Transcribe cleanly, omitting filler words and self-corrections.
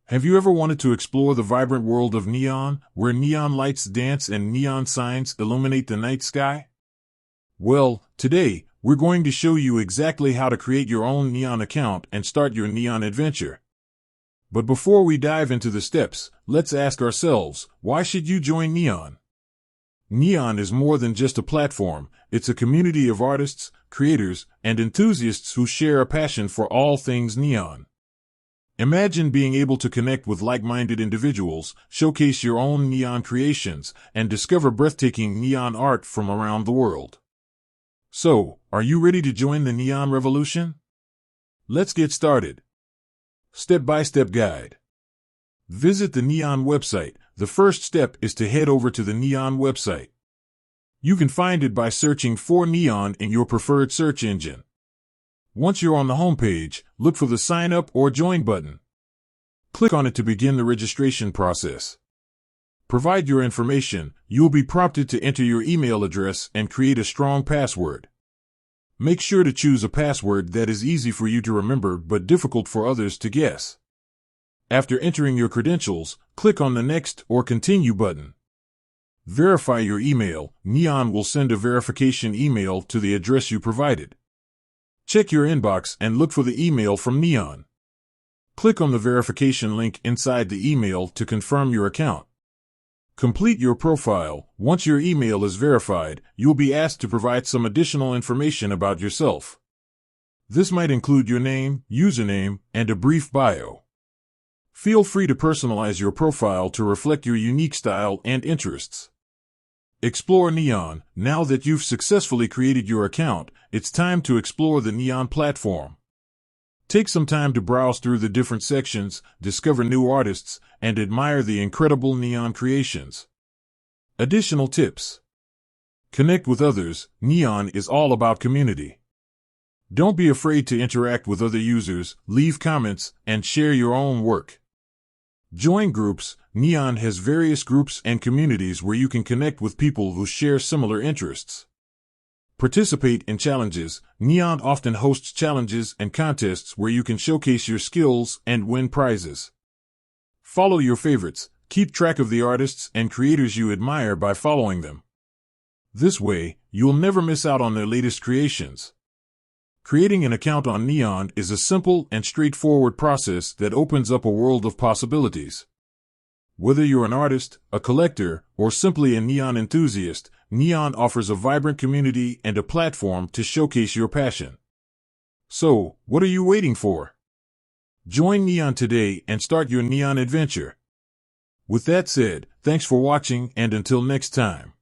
Have you ever wanted to explore the vibrant world of neon, where neon lights dance and neon signs illuminate the night sky? Well, today, we're going to show you exactly how to create your own neon account and start your neon adventure. But before we dive into the steps, let's ask ourselves, why should you join Neon? Neon is more than just a platform, it's a community of artists, creators, and enthusiasts who share a passion for all things neon. Imagine being able to connect with like-minded individuals, showcase your own neon creations, and discover breathtaking neon art from around the world. So, are you ready to join the neon revolution? Let's get started. Step-by-step guide. Visit the Neon website. The first step is to head over to the Neon website. You can find it by searching for Neon in your preferred search engine. Once you're on the homepage, look for the Sign Up or Join button. Click on it to begin the registration process. Provide your information. You'll be prompted to enter your email address and create a strong password. Make sure to choose a password that is easy for you to remember but difficult for others to guess. After entering your credentials, click on the Next or Continue button. Verify your email. Neon will send a verification email to the address you provided. Check your inbox and look for the email from Neon. Click on the verification link inside the email to confirm your account. Complete your profile. Once your email is verified, you'll be asked to provide some additional information about yourself. This might include your name, username, and a brief bio. Feel free to personalize your profile to reflect your unique style and interests. Explore Neon. Now that you've successfully created your account, it's time to explore the Neon platform. Take some time to browse through the different sections, discover new artists, and admire the incredible neon creations. Additional tips. Connect with others. Neon is all about community. Don't be afraid to interact with other users, leave comments, and share your own work. Join groups. Neon has various groups and communities where you can connect with people who share similar interests. Participate in challenges. Neon often hosts challenges and contests where you can showcase your skills and win prizes. Follow your favorites. Keep track of the artists and creators you admire by following them. This way, you'll never miss out on their latest creations. Creating an account on Neon is a simple and straightforward process that opens up a world of possibilities. Whether you're an artist, a collector, or simply a neon enthusiast, Neon offers a vibrant community and a platform to showcase your passion. So, what are you waiting for? Join Neon today and start your neon adventure. With that said, thanks for watching and until next time.